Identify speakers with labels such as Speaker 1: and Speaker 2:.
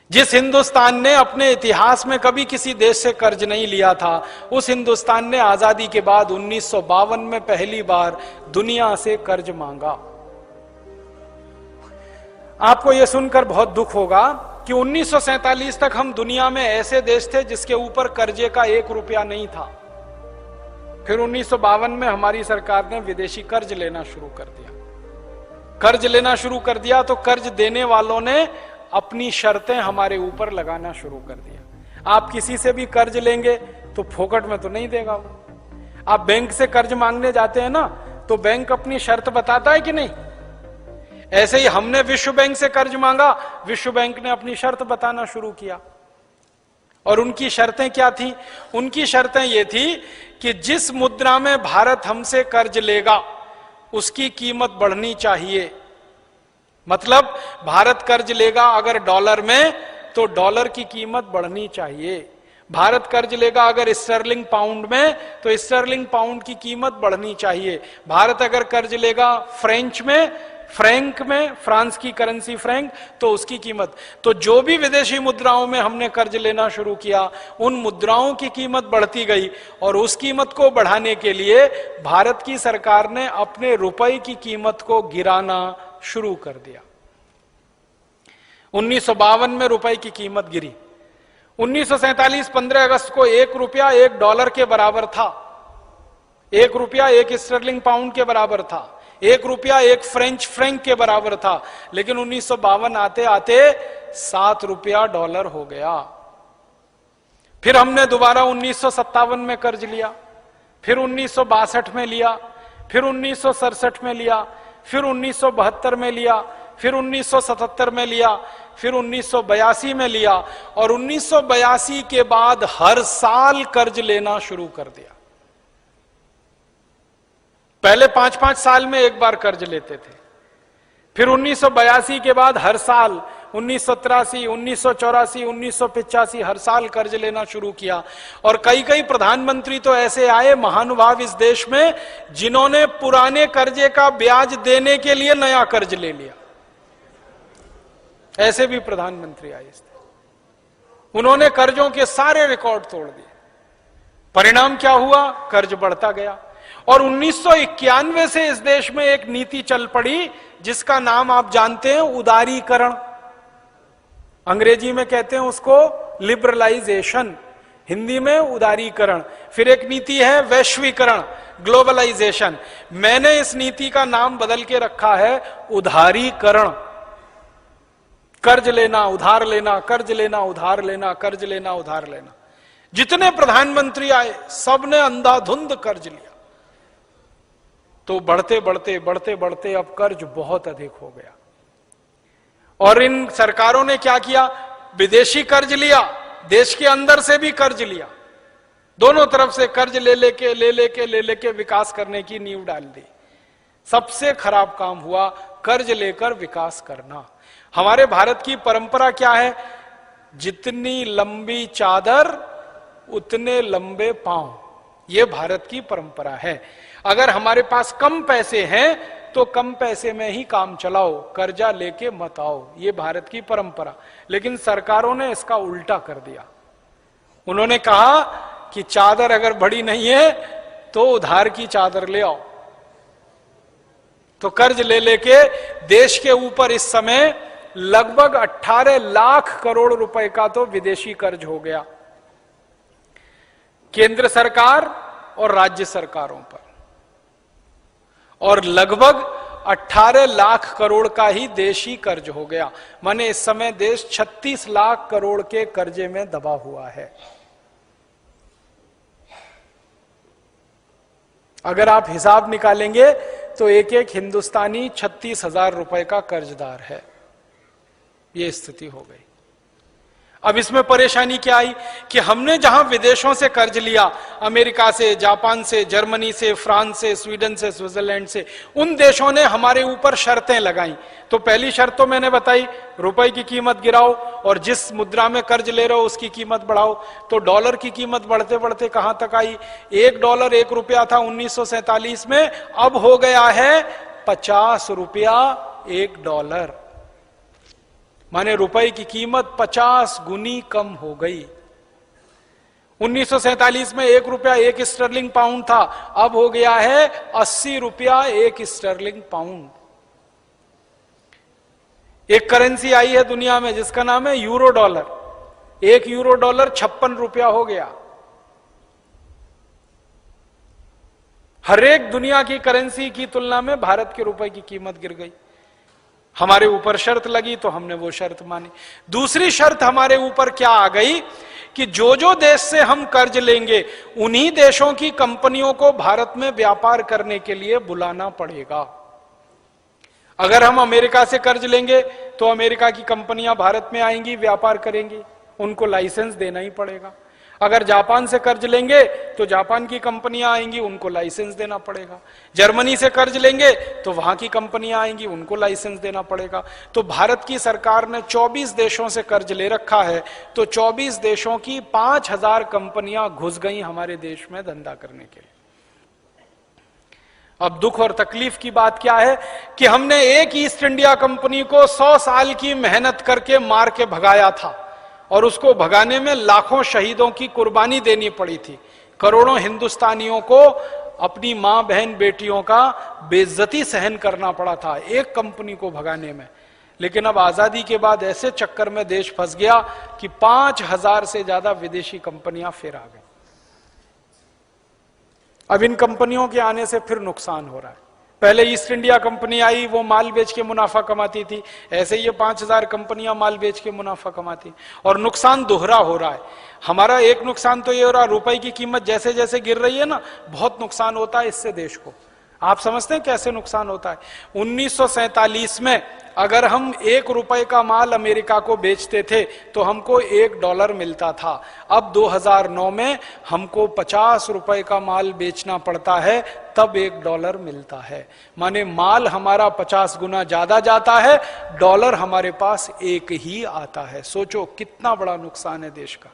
Speaker 1: जिस हिंदुस्तान ने अपने इतिहास में कभी किसी देश से कर्ज नहीं लिया था, उस हिंदुस्तान ने आजादी के बाद 1952 में पहली बार दुनिया से कर्ज मांगा। आपको यह सुनकर बहुत दुख होगा कि 1947 तक हम दुनिया में ऐसे देश थे जिसके ऊपर कर्जे का 1 रुपया नहीं था। फिर 1952 में हमारी सरकार ने विदेशी कर्ज लेना शुरू कर दिया। कर्ज लेना शुरू कर दिया तो कर्ज देने वालों ने अपनी शर्तें हमारे ऊपर लगाना शुरू कर दिया। आप किसी से भी कर्ज लेंगे तो फोकट में तो नहीं देगा वो। आप बैंक से कर्ज मांगने जाते हैं ना, तो बैंक अपनी शर्त बताता है कि नहीं? ऐसे ही हमने विश्व बैंक से कर्ज मांगा, विश्व बैंक ने अपनी शर्त बताना शुरू किया। और उनकी शर्तें क्या थी? उनकी शर्तें ये थी कि जिस मुद्रा में भारत हमसे कर्ज लेगा उसकी कीमत बढ़नी चाहिए। मतलब भारत कर्ज लेगा अगर डॉलर में, तो डॉलर की कीमत बढ़नी चाहिए। भारत कर्ज लेगा अगर स्टर्लिंग पाउंड में, तो स्टर्लिंग पाउंड की कीमत बढ़नी चाहिए। भारत अगर कर्ज लेगा फ्रेंच में, फ्रैंक में, फ्रांस की करेंसी फ्रैंक, तो उसकी कीमत। तो जो भी विदेशी मुद्राओं में हमने कर्ज लेना शुरू किया, उन मुद्राओं की कीमत बढ़ती गई। और उस कीमत को बढ़ाने के लिए भारत की सरकार ने अपने रुपए की कीमत को गिराना शुरू कर दिया। 1952 में रुपए की कीमत गिरी। 1947 15 अगस्त को 1 रुपया 1 डॉलर के बराबर था। 1 रुपया 1 स्टर्लिंग पाउंड के बराबर था। 1 रुपया 1 फ्रेंच फ्रैंक के बराबर था। लेकिन 1952 आते आते 7 रुपया डॉलर हो गया। फिर हमने दोबारा 1957 में कर्ज लिया, फिर 1962 में लिया, फिर 1967 में लिया, फिर 1972 में लिया, फिर 1977 में लिया, फिर 1982 में लिया। और 1982 के बाद हर साल कर्ज लेना शुरू कर दिया। पहले 5-5 साल में एक बार कर्ज लेते थे। फिर 1982 के बाद हर साल 1983, 1984, 1985 हर साल कर्ज लेना शुरू किया। और कई कई प्रधानमंत्री तो ऐसे आए महानुभाव इस देश में, जिन्होंने पुराने कर्जे का ब्याज देने के लिए नया कर्ज ले लिया। ऐसे भी प्रधानमंत्री आए इस देश। उन्होंने कर्जों के सारे रिकॉर्ड तोड़ दिए। परिणाम क्या हुआ? कर्ज बढ़ता गया। और 1991 से इस देश में एक नीति चल पड़ी जिसका नाम आप जानते हैं, उदारीकरण। अंग्रेजी में कहते हैं उसको लिबरलाइजेशन, हिंदी में उदारीकरण। फिर एक नीति है वैश्वीकरण, ग्लोबलाइजेशन। मैंने इस नीति का नाम बदल के रखा है उधारीकरण। कर्ज लेना, उधार लेना, कर्ज लेना, उधार लेना, कर्ज लेना, उधार लेना। जितने प्रधानमंत्री आए सबने अंधाधुंध कर्ज लिया। तो बढ़ते बढ़ते बढ़ते बढ़ते अब कर्ज बहुत अधिक हो गया। और इन सरकारों ने क्या किया? विदेशी कर्ज लिया, देश के अंदर से भी कर्ज लिया। दोनों तरफ से कर्ज ले लेके विकास करने की नींव डाल दी। सबसे खराब काम हुआ कर्ज लेकर विकास करना। हमारे भारत की परंपरा क्या है? जितनी लंबी चादर उतने लंबे पांव। यह भारत की परंपरा है। अगर हमारे पास कम पैसे हैं तो कम पैसे में ही काम चलाओ, कर्जा लेके मत आओ। यह भारत की परंपरा। लेकिन सरकारों ने इसका उल्टा कर दिया। उन्होंने कहा कि चादर अगर बड़ी नहीं है तो उधार की चादर ले आओ। तो कर्ज ले लेके देश के ऊपर इस समय लगभग 18 लाख करोड़ रुपए का तो विदेशी कर्ज हो गया, केंद्र सरकार और राज्य सरकारों पर। और लगभग 18 लाख करोड़ का ही देशी कर्ज हो गया। माने इस समय देश 36 लाख करोड़ के कर्जे में दबा हुआ है। अगर आप हिसाब निकालेंगे तो एक एक हिंदुस्तानी 36,000 रुपए का कर्जदार है। यह स्थिति हो गई। अब इसमें परेशानी क्या आई कि हमने जहां विदेशों से कर्ज लिया, अमेरिका से, जापान से, जर्मनी से, फ्रांस से, स्वीडन से, स्विट्जरलैंड से, उन देशों ने हमारे ऊपर शर्तें लगाई। तो पहली शर्त तो मैंने बताई, रुपए की कीमत गिराओ और जिस मुद्रा में कर्ज ले रहे हो उसकी कीमत बढ़ाओ। तो डॉलर की कीमत बढ़ते बढ़ते कहां तक आई? 1 डॉलर 1 रुपया था 1947 में, अब हो गया है 50 रुपया 1 डॉलर। माने रुपए की कीमत 50 गुनी कम हो गई। 1947 में 1 रुपया 1 स्टर्लिंग पाउंड था, अब हो गया है 80 रुपया 1 स्टर्लिंग पाउंड। एक करेंसी आई है दुनिया में जिसका नाम है यूरो डॉलर। 1 यूरो डॉलर 56 रुपया हो गया। हर एक दुनिया की करेंसी की तुलना में भारत के रुपए की कीमत गिर गई। हमारे ऊपर शर्त लगी तो हमने वो शर्त मानी। दूसरी शर्त हमारे ऊपर क्या आ गई कि जो जो देश से हम कर्ज लेंगे उन्हीं देशों की कंपनियों को भारत में व्यापार करने के लिए बुलाना पड़ेगा। अगर हम अमेरिका से कर्ज लेंगे तो अमेरिका की कंपनियां भारत में आएंगी, व्यापार करेंगी, उनको लाइसेंस देना ही पड़ेगा। अगर जापान से कर्ज लेंगे तो जापान की कंपनियां आएंगी, उनको लाइसेंस देना पड़ेगा। जर्मनी से कर्ज लेंगे तो वहां की कंपनियां आएंगी, उनको लाइसेंस देना पड़ेगा। तो भारत की सरकार ने 24 देशों से कर्ज ले रखा है, तो 24 देशों की 5000 कंपनियां घुस गई हमारे देश में धंधा करने के लिए। अब दुख और तकलीफ की बात क्या है कि हमने एक ईस्ट इंडिया कंपनी को 100 साल की मेहनत करके मार के भगाया था, और उसको भगाने में लाखों शहीदों की कुर्बानी देनी पड़ी थी। करोड़ों हिंदुस्तानियों को अपनी मां बहन बेटियों का बेइज्जती सहन करना पड़ा था एक कंपनी को भगाने में। लेकिन अब आजादी के बाद ऐसे चक्कर में देश फंस गया कि 5000 से ज्यादा विदेशी कंपनियां फिर आ गई। अब इन कंपनियों के आने से फिर नुकसान हो रहा है। पहले ईस्ट इंडिया कंपनी आई, वो माल बेच के मुनाफा कमाती थी, ऐसे ये 5000 कंपनियां माल बेच के मुनाफा कमाती, और नुकसान दोहरा हो रहा है। हमारा एक नुकसान तो ये हो रहा, रुपए की कीमत जैसे जैसे गिर रही है ना, बहुत नुकसान होता है इससे देश को। आप समझते हैं कैसे नुकसान होता है? 1947 में अगर हम 1 रुपए का माल अमेरिका को बेचते थे तो हमको $1 मिलता था। अब 2009 में हमको 50 रुपए का माल बेचना पड़ता है, तब $1 मिलता है। माने माल हमारा 50 गुना ज्यादा जाता है, डॉलर हमारे पास 1 ही आता है। सोचो कितना बड़ा नुकसान है देश का।